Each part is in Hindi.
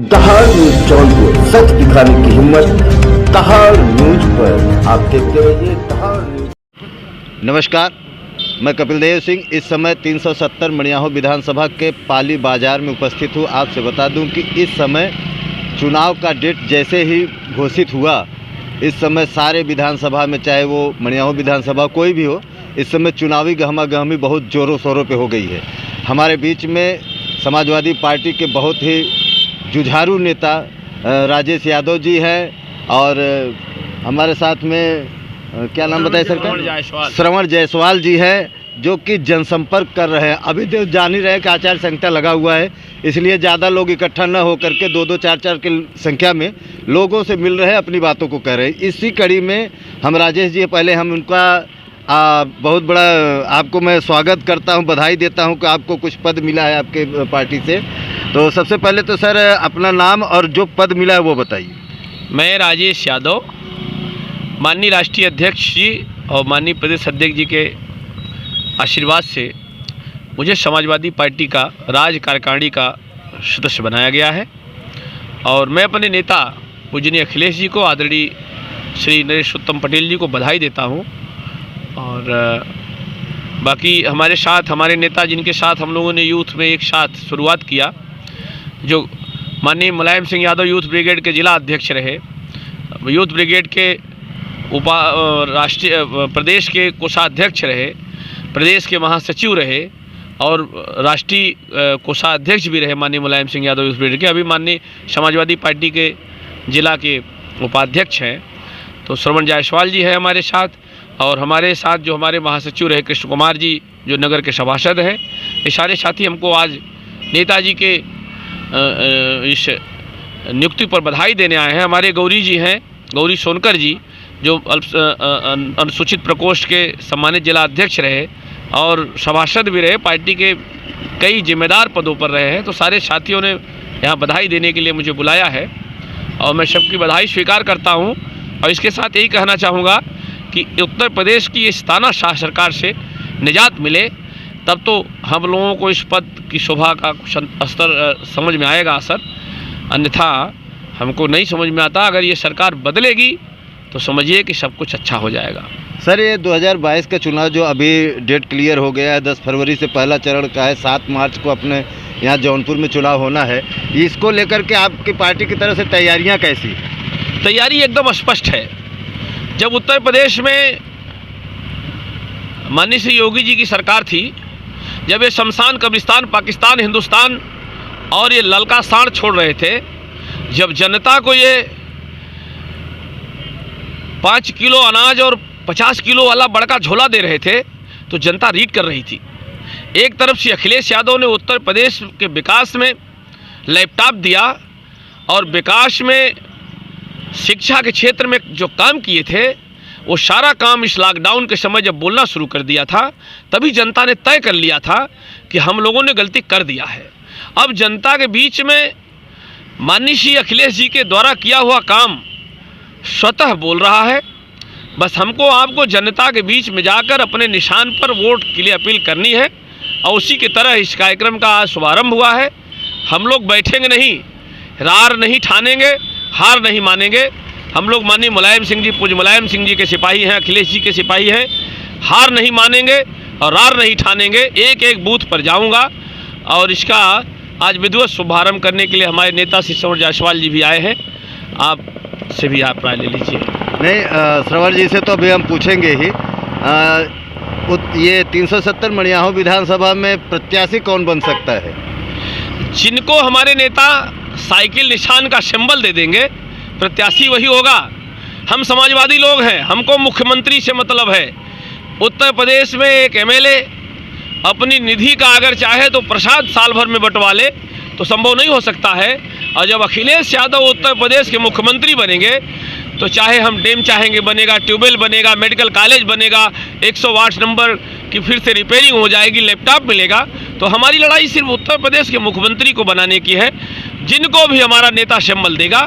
दहाड़ न्यूज जौनपुर, सच दिखाने की हिम्मत दहाड़ न्यूज पर। आप देखते रहिए दहाड़ न्यूज। नमस्कार, मैं कपिल देव सिंह इस समय 370 मड़ियाहो विधानसभा के पाली बाजार में उपस्थित हूँ। आपसे बता दूं कि इस समय चुनाव का डेट जैसे ही घोषित हुआ, इस समय सारे विधानसभा में, चाहे वो मड़ियाहो विधानसभा कोई भी हो, इस समय चुनावी गहमा-गहमी बहुत ज़ोरों शोरों पे हो गई है। हमारे बीच में समाजवादी पार्टी के बहुत ही जुझारू नेता राजेश यादव जी हैं और हमारे साथ में क्या नाम बताए सर? श्रवण जायसवाल जी हैं, जो कि जनसंपर्क कर रहे हैं। अभी तो जान ही रहे हैं कि आचार संहिता लगा हुआ है, इसलिए ज़्यादा लोग इकट्ठा न हो करके 2-2, 4-4 की संख्या में लोगों से मिल रहे हैं, अपनी बातों को कह रहे हैं। इसी कड़ी में हम राजेश जी, पहले हम उनका बहुत बड़ा आपको मैं स्वागत करता हूं, बधाई देता हूं कि आपको कुछ पद मिला है आपके पार्टी से। तो सबसे पहले तो सर अपना नाम और जो पद मिला है वो बताइए। मैं राजेश यादव, माननीय राष्ट्रीय अध्यक्ष जी और माननीय प्रदेश अध्यक्ष जी के आशीर्वाद से मुझे समाजवादी पार्टी का राज्य कार्यकारिणी का सदस्य बनाया गया है और मैं अपने नेता पूजनीय अखिलेश जी को, आदरणीय श्री नरेश उत्तम पटेल जी को बधाई देता हूं। और बाकी हमारे साथ हमारे नेता, जिनके साथ हम लोगों ने यूथ में एक साथ शुरुआत किया, जो माननीय मुलायम सिंह यादव यूथ ब्रिगेड के जिला अध्यक्ष रहे, यूथ ब्रिगेड के राष्ट्रीय प्रदेश के कोषाध्यक्ष रहे, प्रदेश के महासचिव रहे और राष्ट्रीय कोषाध्यक्ष भी रहे माननीय मुलायम सिंह यादव यूथ ब्रिगेड के। अभी माननीय समाजवादी पार्टी के जिला के उपाध्यक्ष हैं। तो श्रवण जायसवाल जी है हमारे साथ, और हमारे साथ जो हमारे महासचिव रहे कृष्ण कुमार जी, जो नगर के सभासद हैं। ये सारे साथी हमको आज नेताजी के इस नियुक्ति पर बधाई देने आए हैं। हमारे गौरी जी हैं, गौरी सोनकर जी, जो अनुसूचित प्रकोष्ठ के सम्मानित जिला अध्यक्ष रहे और सभासद भी रहे, पार्टी के कई जिम्मेदार पदों पर रहे हैं। तो सारे साथियों ने यहाँ बधाई देने के लिए मुझे बुलाया है और मैं सबकी बधाई स्वीकार करता हूँ। और इसके साथ यही कहना चाहूँगा कि उत्तर प्रदेश की इस तानाशाह सरकार से निजात मिले, तब तो हम लोगों को इस पद की शोभा का स्तर समझ में आएगा असर, अन्यथा हमको नहीं समझ में आता। अगर ये सरकार बदलेगी तो समझिए कि सब कुछ अच्छा हो जाएगा। सर, ये 2022 का चुनाव जो अभी डेट क्लियर हो गया है, 10 फरवरी से पहला चरण का है, 7 मार्च को अपने यहाँ जौनपुर में चुनाव होना है, इसको लेकर के आपकी पार्टी की तरफ से तैयारियाँ कैसी? तैयारी एकदम स्पष्ट है। जब उत्तर प्रदेश में माननीय श्री योगी जी की सरकार थी, जब ये शमशान कब्रिस्तान पाकिस्तान हिंदुस्तान और ये ललका साड़ छोड़ रहे थे, जब जनता को ये 5 किलो अनाज और 50 किलो वाला बड़का झोला दे रहे थे, तो जनता रीड कर रही थी। एक तरफ से अखिलेश यादव ने उत्तर प्रदेश के विकास में लैपटॉप दिया और विकास में शिक्षा के क्षेत्र में जो काम किए थे, वो सारा काम इस लॉकडाउन के समय जब बोलना शुरू कर दिया था, तभी जनता ने तय कर लिया था कि हम लोगों ने गलती कर दिया है। अब जनता के बीच में माननीय श्री अखिलेश जी के द्वारा किया हुआ काम स्वतः बोल रहा है। बस हमको आपको जनता के बीच में जाकर अपने निशान पर वोट के लिए अपील करनी है और उसी की तरह इस कार्यक्रम का आज शुभारंभ हुआ है। हम लोग बैठेंगे नहीं, रार नहीं ठानेंगे, हार नहीं मानेंगे। हम लोग माननीय मुलायम सिंह जी, पूज्य मुलायम सिंह जी के सिपाही हैं, अखिलेश जी के सिपाही हैं। हार नहीं मानेंगे और रार नहीं ठानेंगे। एक एक बूथ पर जाऊंगा और इसका आज विधिवत शुभारंभ करने के लिए हमारे नेता श्री श्रवण जायसवाल जी भी आए हैं। आप से भी आप राय ले लीजिए। नहीं, श्रवण जी से तो अभी हम पूछेंगे ही। ये 370 मड़ियाहो विधानसभा में प्रत्याशी कौन बन सकता है? जिनको हमारे नेता साइकिल निशान का सिंबल दे देंगे, प्रत्याशी वही होगा। हम समाजवादी लोग हैं, हमको मुख्यमंत्री से मतलब है। उत्तर प्रदेश में एक एमएलए अपनी निधि का अगर चाहे तो प्रसाद साल भर में बंटवा ले, तो संभव नहीं हो सकता है। और जब अखिलेश यादव उत्तर प्रदेश के मुख्यमंत्री बनेंगे, तो चाहे हम डैम चाहेंगे बनेगा, ट्यूबवेल बनेगा, मेडिकल कॉलेज बनेगा, 100 वाट नंबर की फिर से रिपेयरिंग हो जाएगी, लैपटॉप मिलेगा। तो हमारी लड़ाई सिर्फ उत्तर प्रदेश के मुख्यमंत्री को बनाने की है। जिनको भी हमारा नेता सिंबल देगा,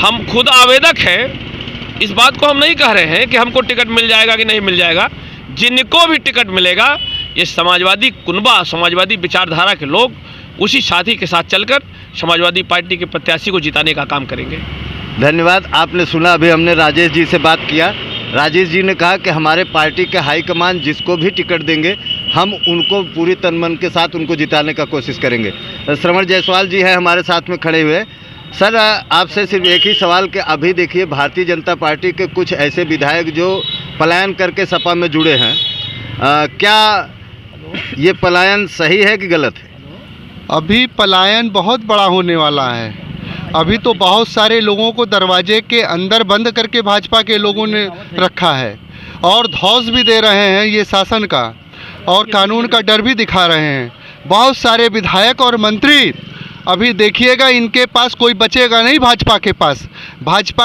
हम खुद आवेदक हैं। इस बात को हम नहीं कह रहे हैं कि हमको टिकट मिल जाएगा कि नहीं मिल जाएगा। जिनको भी टिकट मिलेगा, ये समाजवादी कुनबा, समाजवादी विचारधारा के लोग उसी साथी के साथ चलकर समाजवादी पार्टी के प्रत्याशी को जिताने का काम करेंगे। धन्यवाद। आपने सुना, अभी हमने राजेश जी से बात किया। राजेश जी ने कहा कि हमारे पार्टी के हाईकमान जिसको भी टिकट देंगे हम उनको पूरी तन मन के साथ उनको जिताने का कोशिश करेंगे। श्रवण जायसवाल जी हैं हमारे साथ में खड़े हुए। सर, आपसे सिर्फ एक ही सवाल कि अभी देखिए भारतीय जनता पार्टी के कुछ ऐसे विधायक जो पलायन करके सपा में जुड़े हैं, क्या ये पलायन सही है कि गलत है? अभी पलायन बहुत बड़ा होने वाला है। अभी तो बहुत सारे लोगों को दरवाजे के अंदर बंद करके भाजपा के लोगों ने रखा है और धौंस भी दे रहे हैं ये शासन का, और कानून का डर भी दिखा रहे हैं। बहुत सारे विधायक और मंत्री, अभी देखिएगा इनके पास कोई बचेगा नहीं। भाजपा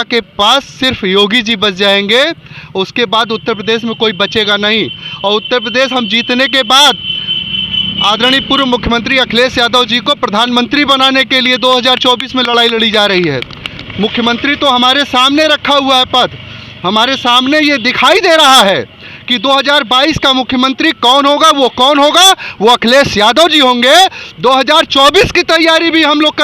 के पास सिर्फ योगी जी बच जाएंगे, उसके बाद उत्तर प्रदेश में कोई बचेगा नहीं। और उत्तर प्रदेश हम जीतने के बाद आदरणीय पूर्व मुख्यमंत्री अखिलेश यादव जी को प्रधानमंत्री बनाने के लिए 2024 में लड़ाई लड़ी जा रही है। मुख्यमंत्री तो हमारे सामने रखा हुआ है पद, हमारे सामने ये दिखाई दे रहा है कि 2022 का मुख्यमंत्री कौन होगा। वो अखिलेश यादव जी होंगे। 2024 की तैयारी भी हम लोग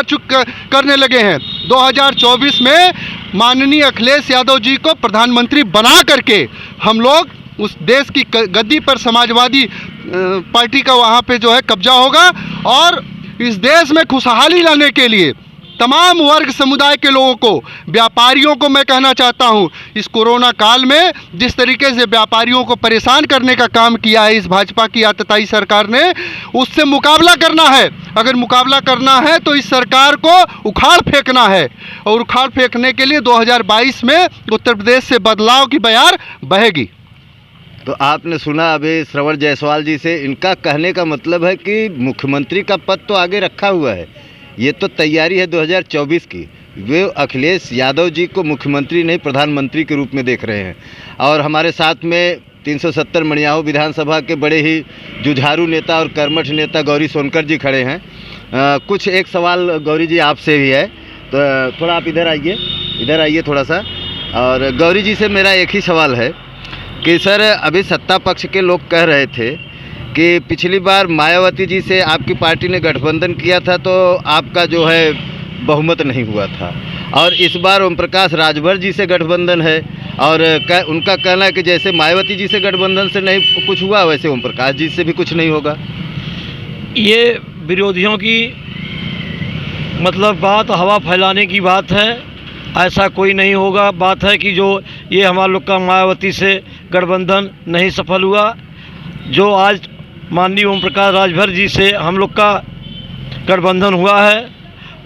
करने लगे हैं। 2024 में माननीय अखिलेश यादव जी को प्रधानमंत्री बना करके हम लोग उस देश की गद्दी पर समाजवादी पार्टी का वहाँ पे जो है कब्जा होगा, और इस देश में खुशहाली लाने के लिए तमाम वर्ग समुदाय के लोगों को, व्यापारियों को मैं कहना चाहता हूँ, इस कोरोना काल में जिस तरीके से व्यापारियों को परेशान करने का काम किया है इस भाजपा की आतताई सरकार ने, उससे मुकाबला करना है। अगर मुकाबला करना है तो इस सरकार को उखाड़ फेंकना है, और उखाड़ फेंकने के लिए 2022 में उत्तर प्रदेश से बदलाव की बयार बहेगी। तो आपने सुना अभी श्रवण जायसवाल जी से, इनका कहने का मतलब है कि मुख्यमंत्री का पद तो आगे रखा हुआ है, ये तो तैयारी है 2024 की। वे अखिलेश यादव जी को मुख्यमंत्री नहीं प्रधानमंत्री के रूप में देख रहे हैं। और हमारे साथ में 370 मड़ियाहू विधानसभा के बड़े ही जुझारू नेता और कर्मठ नेता गौरी सोनकर जी खड़े हैं। कुछ एक सवाल गौरी जी आपसे भी है, तो थोड़ा आप इधर आइए थोड़ा सा। और गौरी जी से मेरा एक ही सवाल है कि सर, अभी सत्ता पक्ष के लोग कह रहे थे कि पिछली बार मायावती जी से आपकी पार्टी ने गठबंधन किया था तो आपका जो है बहुमत नहीं हुआ था, और इस बार ओम प्रकाश राजभर जी से गठबंधन है, और उनका कहना है कि जैसे मायावती जी से गठबंधन से नहीं कुछ हुआ वैसे ओम प्रकाश जी से भी कुछ नहीं होगा। ये विरोधियों की मतलब बात, हवा फैलाने की बात है। ऐसा कोई नहीं होगा। बात है कि जो ये हमारे लोग का मायावती से गठबंधन नहीं सफल हुआ, जो आज माननीय ओम प्रकाश राजभर जी से हम लोग का गठबंधन हुआ है,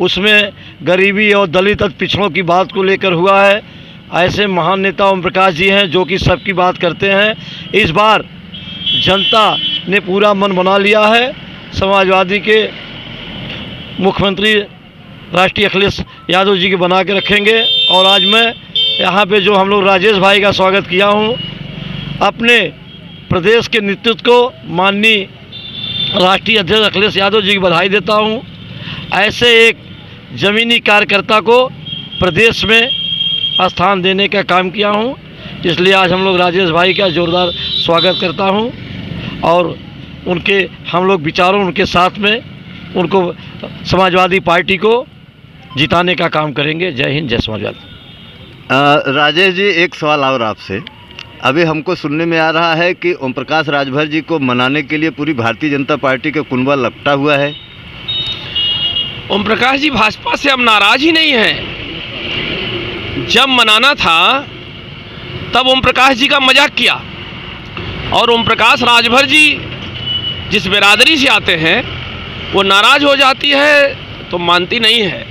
उसमें गरीबी और दलित और पिछड़ों की बात को लेकर हुआ है। ऐसे महान नेता ओम प्रकाश जी हैं जो कि सबकी बात करते हैं। इस बार जनता ने पूरा मन बना लिया है, समाजवादी के मुख्यमंत्री राष्ट्रीय अखिलेश यादव जी के बना के रखेंगे। और आज मैं यहाँ पे जो हम लोग राजेश भाई का स्वागत किया हूँ, अपने प्रदेश के नेतृत्व को माननीय राष्ट्रीय अध्यक्ष अखिलेश यादव जी की बधाई देता हूँ। ऐसे एक ज़मीनी कार्यकर्ता को प्रदेश में स्थान देने का काम किया हूँ, इसलिए आज हम लोग राजेश भाई का ज़ोरदार स्वागत करता हूँ, और उनके हम लोग विचारों उनके साथ में उनको समाजवादी पार्टी को जिताने का काम करेंगे। जय हिंद, जय समाजवादी। राजेश जी, एक सवाल और आपसे। अभी हमको सुनने में आ रहा है कि ओम प्रकाश राजभर जी को मनाने के लिए पूरी भारतीय जनता पार्टी का कुनबा लपटा हुआ है। ओम प्रकाश जी भाजपा से अब नाराज ही नहीं है। जब मनाना था तब ओम प्रकाश जी का मजाक किया, और ओम प्रकाश राजभर जी जिस बिरादरी से आते हैं वो नाराज हो जाती है तो मानती नहीं है।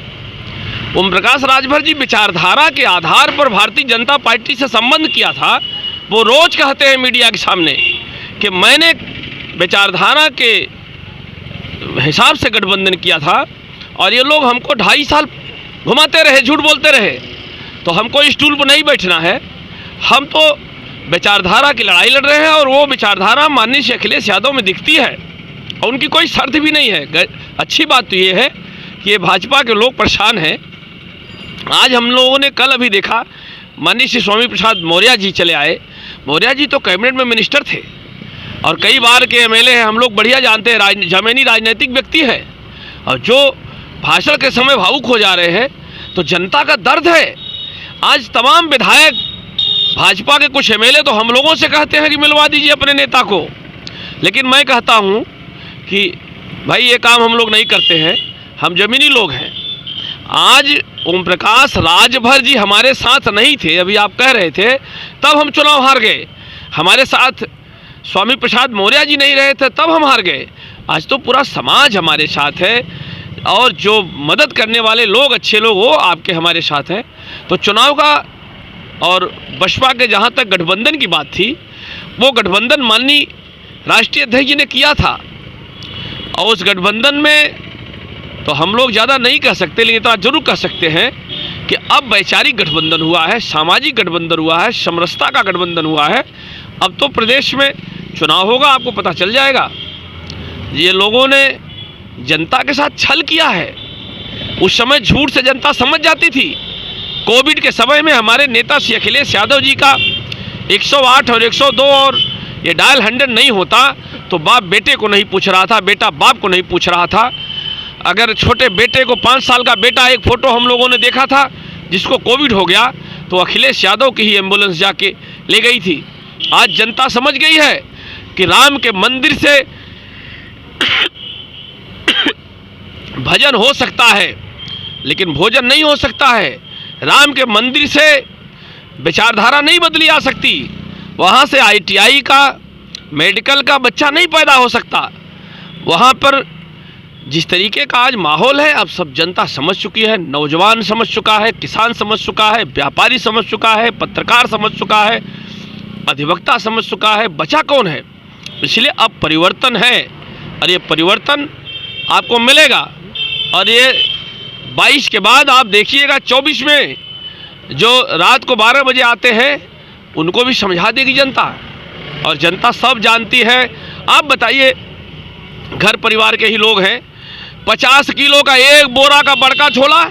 ओम प्रकाश राजभर जी विचारधारा के आधार पर भारतीय जनता पार्टी से संबंध किया था। वो रोज कहते हैं मीडिया के सामने कि मैंने विचारधारा के हिसाब से गठबंधन किया था, और ये लोग हमको 2.5 साल घुमाते रहे, झूठ बोलते रहे। तो हमको स्टूल पर नहीं बैठना है, हम तो विचारधारा की लड़ाई लड़ रहे हैं, और वो विचारधारा माननीय श्री अखिलेश यादव में दिखती है, और उनकी कोई शर्त भी नहीं है। अच्छी बात तो ये है कि ये भाजपा के लोग परेशान हैं। आज हम लोगों ने कल अभी देखा, माननीय श्री स्वामी प्रसाद मौर्य जी चले आए। मौर्य जी तो कैबिनेट में मिनिस्टर थे और कई बार के एमएलए हैं, हम लोग बढ़िया जानते हैं, ज़मीनी राजनीतिक व्यक्ति है। और जो भाषण के समय भावुक हो जा रहे हैं, तो जनता का दर्द है। आज तमाम विधायक, भाजपा के कुछ एमएलए तो हम लोगों से कहते हैं कि मिलवा दीजिए अपने नेता को, लेकिन मैं कहता हूं कि भाई ये काम हम लोग नहीं करते हैं, हम जमीनी लोग हैं। आज ओम प्रकाश राजभर जी हमारे साथ नहीं थे, अभी आप कह रहे थे, तब हम चुनाव हार गए। हमारे साथ स्वामी प्रसाद मौर्य जी नहीं रहे थे, तब हम हार गए। आज तो पूरा समाज हमारे साथ है, और जो मदद करने वाले लोग, अच्छे लोग, वो आपके हमारे साथ हैं। तो चुनाव का और बसपा के जहाँ तक गठबंधन की बात थी, वो गठबंधन माननीय राष्ट्रीय अध्यक्ष जी ने किया था, और उस गठबंधन में तो हम लोग ज़्यादा नहीं कह सकते, लेकिन इतना जरूर कह सकते हैं कि अब वैचारिक गठबंधन हुआ है, सामाजिक गठबंधन हुआ है, समरसता का गठबंधन हुआ है। अब तो प्रदेश में चुनाव होगा, आपको पता चल जाएगा। ये लोगों ने जनता के साथ छल किया है। उस समय झूठ से जनता समझ जाती थी। कोविड के समय में हमारे नेता श्री अखिलेश यादव जी का 108 और 102 और ये डायल 100 नहीं होता तो बाप बेटे को नहीं पूछ रहा था, बेटा बाप को नहीं पूछ रहा था। अगर छोटे बेटे को 5 साल का बेटा, एक फ़ोटो हम लोगों ने देखा था जिसको कोविड हो गया, तो अखिलेश यादव की ही एम्बुलेंस जाके ले गई थी। आज जनता समझ गई है कि राम के मंदिर से भजन हो सकता है, लेकिन भोजन नहीं हो सकता है। राम के मंदिर से विचारधारा नहीं बदली आ सकती। वहाँ से ITI का, मेडिकल का बच्चा नहीं पैदा हो सकता। वहाँ पर जिस तरीके का आज माहौल है, अब सब जनता समझ चुकी है। नौजवान समझ चुका है, किसान समझ चुका है, व्यापारी समझ चुका है, पत्रकार समझ चुका है, अधिवक्ता समझ चुका है, बचा कौन है। इसलिए अब परिवर्तन है, और ये परिवर्तन आपको मिलेगा। और ये 22 के बाद आप देखिएगा 24 में जो रात को 12 बजे आते हैं, उनको भी समझा देगी जनता, और जनता सब जानती है। आप बताइए, घर परिवार के ही लोग हैं, 50 किलो का एक बोरा का बड़का झोला,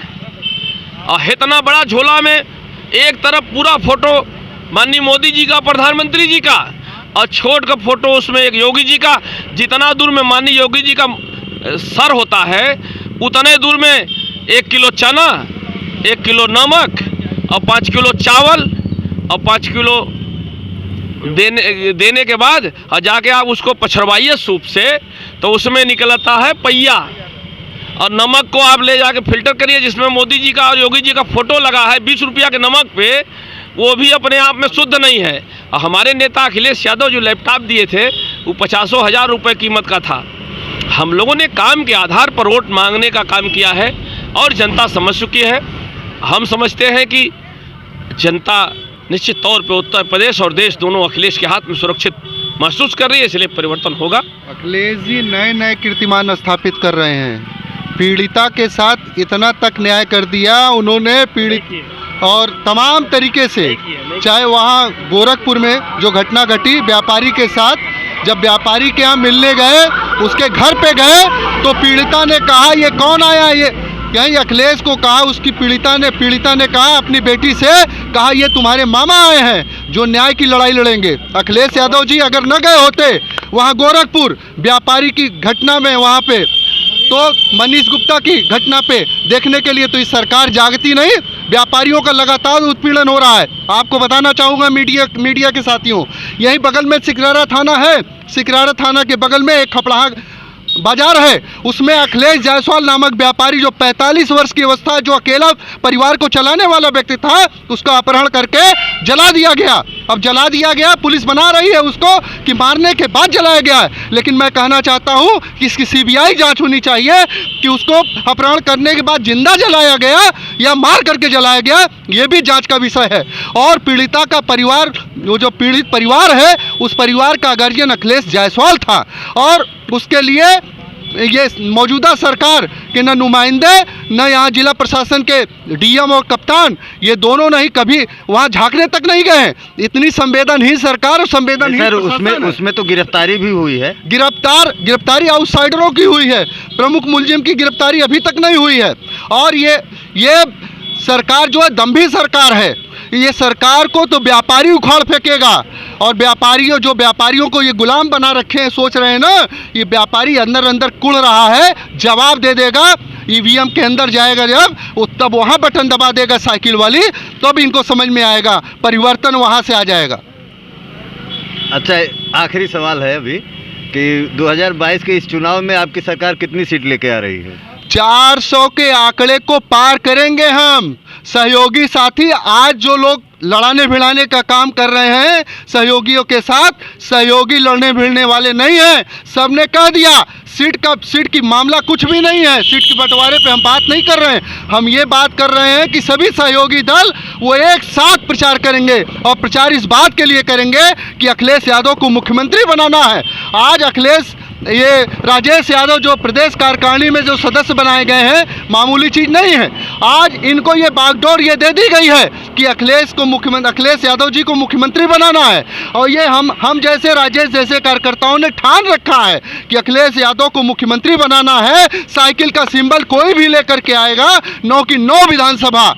और इतना बड़ा झोला में एक तरफ पूरा फोटो माननीय मोदी जी का, प्रधानमंत्री जी का, और छोट का फोटो उसमें एक योगी जी का। जितना दूर में माननीय योगी जी का सर होता है, उतने दूर में 1 किलो चना, 1 किलो नमक, और 5 किलो चावल, और 5 किलो देने के बाद और जाके आप उसको पछड़वाइए सूप से, तो उसमें निकलता है पहिया। और नमक को आप ले जाके फिल्टर करिए, जिसमें मोदी जी का और योगी जी का फोटो लगा है 20 रुपया के नमक पे, वो भी अपने आप में शुद्ध नहीं है। और हमारे नेता अखिलेश यादव जो लैपटॉप दिए थे, वो 50,000 रुपये कीमत का था। हम लोगों ने काम के आधार पर वोट मांगने का काम किया है, और जनता समझ चुकी है। हम समझते हैं कि जनता निश्चित तौर पे उत्तर प्रदेश और देश दोनों अखिलेश के हाथ में सुरक्षित महसूस कर रही है, इसलिए परिवर्तन होगा। अखिलेश जी नए नए कीर्तिमान स्थापित कर रहे हैं। पीड़िता के साथ इतना तक न्याय कर दिया उन्होंने, पीड़ित और तमाम तरीके से, चाहे वहाँ गोरखपुर में जो घटना घटी व्यापारी के साथ, जब व्यापारी के यहाँ मिलने गए, उसके घर पे गए, तो पीड़िता ने कहा ये कौन आया, ये यही अखिलेश को कहा, उसकी पीड़िता ने कहा अपनी बेटी से, कहा ये तुम्हारे मामा आए हैं जो न्याय की लड़ाई लड़ेंगे। अखिलेश यादव जी अगर न गए होते वहाँ गोरखपुर व्यापारी की घटना में, वहाँ पे तो मनीष गुप्ता की घटना पे देखने के लिए, तो इस सरकार जागती नहीं। व्यापारियों का लगातार उत्पीड़न हो रहा है। आपको बताना चाहूँगा मीडिया के साथियों, यहीं बगल में सिकरारा थाना है, सिकरारा थाना के बगल में एक खपड़ाहा बाजार है, उसमें अखिलेश जायसवाल नामक व्यापारी जो 45 वर्ष की अवस्था, जो अकेला परिवार को चलाने वाला व्यक्ति था, उसका अपहरण करके जला दिया गया। अब जला दिया गया, पुलिस बना रही है उसको कि मारने के बाद जलाया गया है, लेकिन मैं कहना चाहता हूं कि इसकी CBI जांच होनी चाहिए कि उसको अपहरण करने के बाद जिंदा जलाया गया या मार करके जलाया गया, ये भी जांच का विषय है। और पीड़िता का परिवार, वो जो पीड़ित परिवार है, उस परिवार का गार्जियन अखिलेश जायसवाल था, और उसके लिए ये मौजूदा सरकार के न नुमाइंदे, न यहाँ जिला प्रशासन के DM और कप्तान, ये दोनों नहीं कभी वहाँ झांकने तक नहीं गए। इतनी संवेदनहीन सरकार और संवेदनहीन सर, उसमें तो गिरफ्तारी भी हुई है। गिरफ्तारी आउटसाइडरों की हुई है, प्रमुख मुलजिम की गिरफ्तारी अभी तक नहीं हुई है। और ये सरकार जो है दम्भी सरकार है। ये सरकार को तो व्यापारी उखाड़ फेंकेगा, और व्यापारियों को ये गुलाम बना रखे हैं, सोच रहे हैं ना, ये व्यापारी अंदर अंदर कुड़ रहा है, जवाब दे देगा। ईवीएम के अंदर जाएगा जब वो तब वहाँ बटन दबा देगा साइकिल वाली, तब इनको समझ में आएगा, परिवर्तन वहाँ से आ जाएगा। अच्छा, आखिरी सवाल है अभी कि 2022 के इस चुनाव में आपकी सरकार कितनी सीट लेके आ रही है? 400 के आंकड़े को पार करेंगे हम। सहयोगी साथी आज जो लोग लड़ाने भिड़ाने का काम कर रहे हैं सहयोगियों के साथ, सहयोगी लड़ने भिड़ने वाले नहीं हैं। सबने कह दिया सीट की मामला कुछ भी नहीं है, सीट के बंटवारे पे हम बात नहीं कर रहे हैं। हम ये बात कर रहे हैं कि सभी सहयोगी दल वो एक साथ प्रचार करेंगे, और प्रचार इस बात के लिए करेंगे कि अखिलेश यादव को मुख्यमंत्री बनाना है। आज ये राजेश यादव जो प्रदेश कार्यकारिणी में जो सदस्य बनाए गए हैं, मामूली चीज़ नहीं है। आज इनको ये बागडोर ये दे दी गई है कि अखिलेश यादव जी को मुख्यमंत्री बनाना है, और ये हम जैसे राजेश जैसे कार्यकर्ताओं ने ठान रखा है कि अखिलेश यादव को मुख्यमंत्री बनाना है। साइकिल का सिंबल कोई भी लेकर के आएगा, 9 की 9 विधानसभा,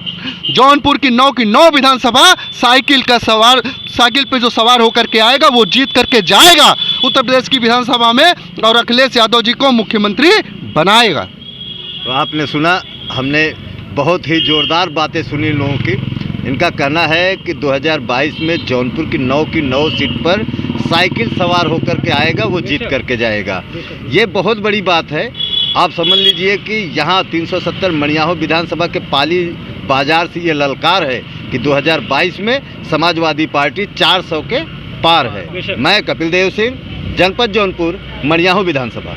जौनपुर की 9 की 9 विधानसभा साइकिल पे जो सवार होकर के आएगा वो जीत करके जाएगा उत्तर प्रदेश की विधानसभा में, और अखिलेश यादव जी को मुख्यमंत्री बनाएगा। तो आपने सुना, हमने बहुत ही जोरदार बातें सुनी लोगों की। इनका कहना है कि 2022 में जौनपुर की 9 सीट पर साइकिल सवार होकर के आएगा, वो जीत करके जाएगा। ये बहुत बड़ी बात है। आप समझ लीजिए कि यहाँ 370 मड़ियाहो विधानसभा के पाली बाजार से ये ललकार है कि 2022 में समाजवादी पार्टी 400 के पार है। मैं कपिल देव सिंह, जनपद जौनपुर, मड़ियाहो विधानसभा।